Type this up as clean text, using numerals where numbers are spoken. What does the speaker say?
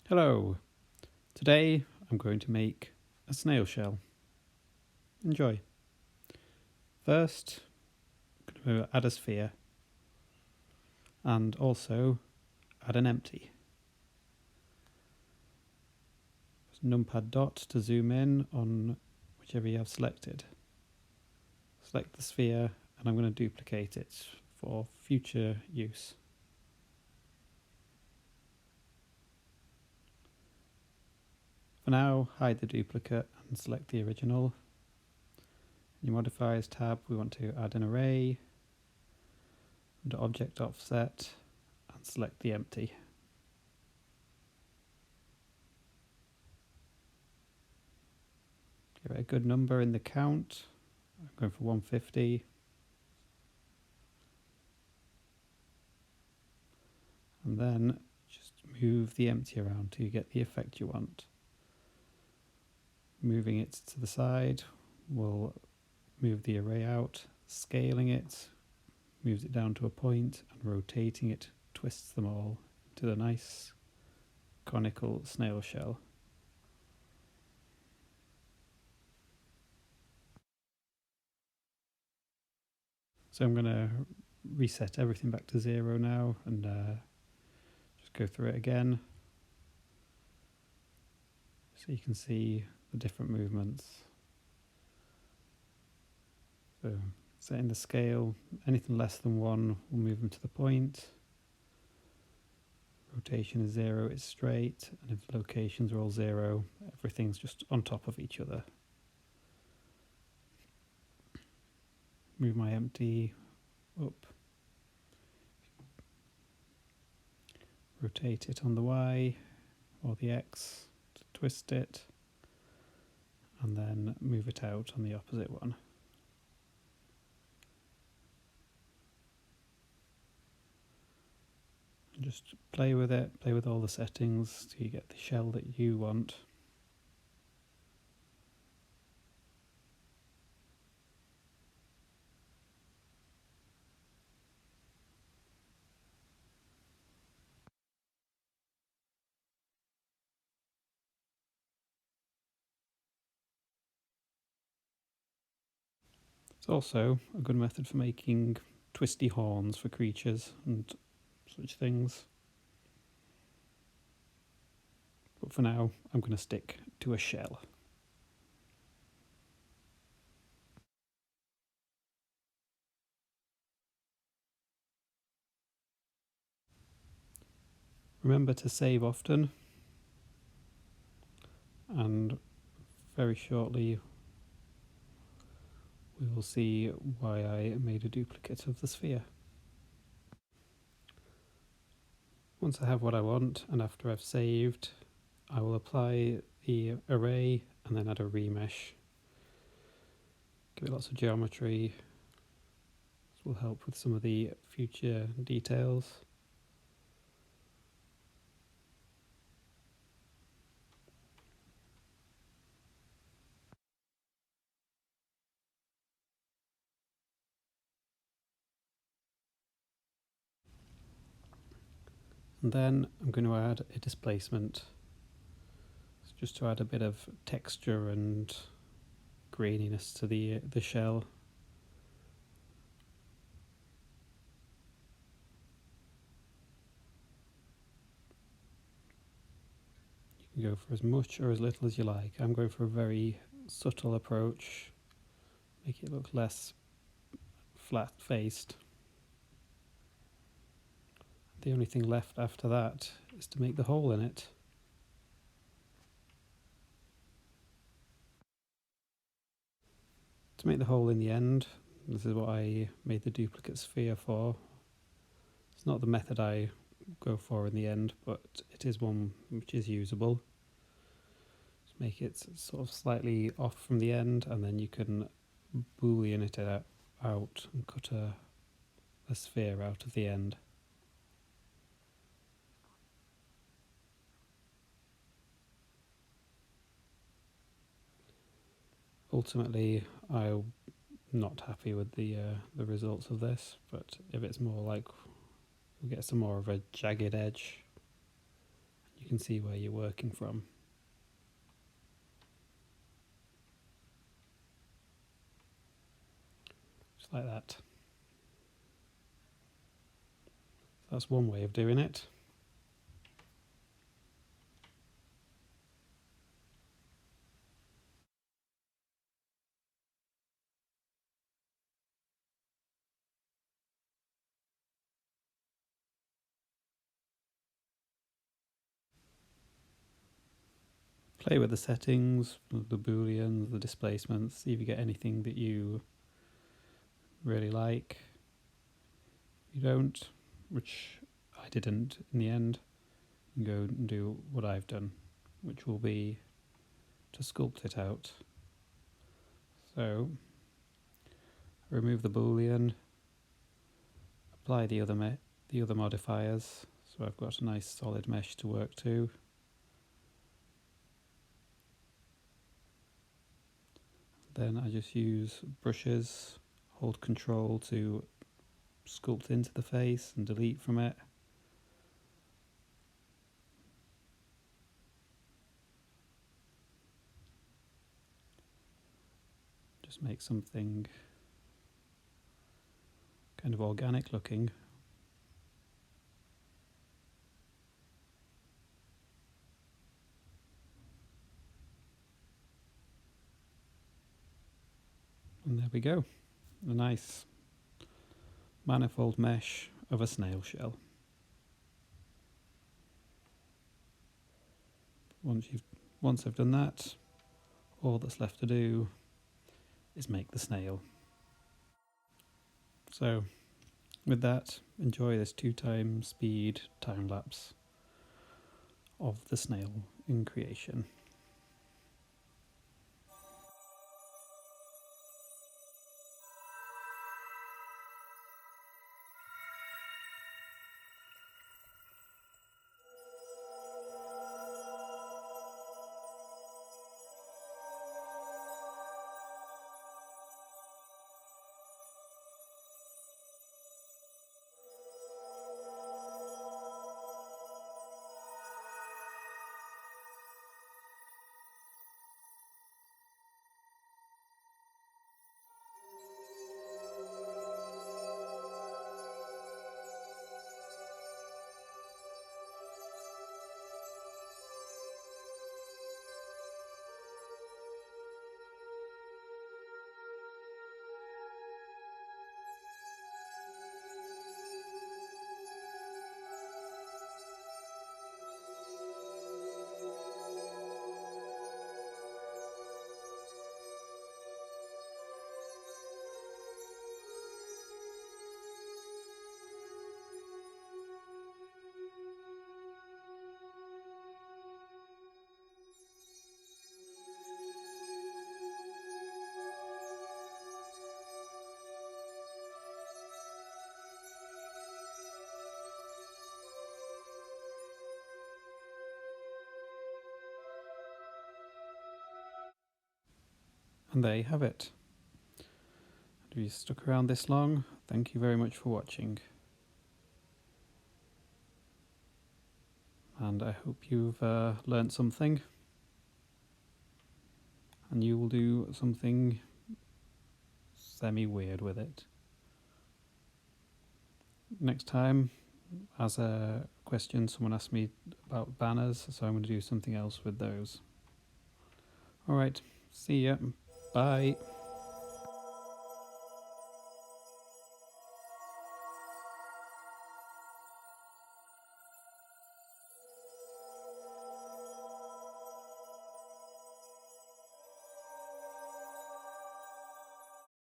Hello, today I'm going to make a snail shell. Enjoy. First, I'm going to add a sphere and also add an empty. Numpad dot to zoom in on whichever you have selected. Select the sphere and I'm going to duplicate it for future use. For now, hide the duplicate and select the original. In your modifiers tab, we want to add an array, under object offset, and select the empty. Give it a good number in the count. I'm going for 150. And then just move the empty around till you get the effect you want. Moving it to the side will move the array out. Scaling it moves it down to a point, and rotating it twists them all into the nice conical snail shell. So I'm going to reset everything back to 0 now and just go through it again so you can see the different movements. So setting the scale, anything less than 1 will move them to the point. Rotation is 0, it's straight, and if locations are all 0, everything's just on top of each other. Move my empty up. Rotate it on the Y or the X to twist it, and then move it out on the opposite one. Just play with it, play with all the settings till you get the shell that you want. It's also a good method for making twisty horns for creatures and such things. But for now, I'm going to stick to a shell. Remember to save often, and very shortly we will see why I made a duplicate of the sphere. Once I have what I want, and after I've saved, I will apply the array and then add a remesh. Give it lots of geometry. This will help with some of the future details. And then I'm going to add a displacement, just to add a bit of texture and graininess to the shell. You can go for as much or as little as you like. I'm going for a very subtle approach, make it look less flat-faced. The only thing left after that is to make the hole in it. To make the hole in the end, this is what I made the duplicate sphere for. It's not the method I go for in the end, but it is one which is usable. Just make it sort of slightly off from the end, and then you can boolean it out and cut a sphere out of the end. Ultimately, I'm not happy with the results of this, but if it's more like we get some more of a jagged edge, you can see where you're working from. Just like that. That's one way of doing it. Play with the settings, the booleans, the displacements, see if you get anything that you really like. If you don't, which I didn't in the end, you can go and do what I've done, which will be to sculpt it out. So remove the boolean, apply the other modifiers. So I've got a nice solid mesh to work to. Then I just use brushes, hold control to sculpt into the face and delete from it. Just make something kind of organic looking. And there we go, a nice manifold mesh of a snail shell. Once I've done that, all that's left to do is make the snail. So with that, enjoy this 2x speed time lapse of the snail in creation. And there you have it. If you stuck around this long, thank you very much for watching. And I hope you've learnt something. And you will do something semi-weird with it. Next time, as a question, someone asked me about banners, so I'm going to do something else with those. Alright, see ya. Bye.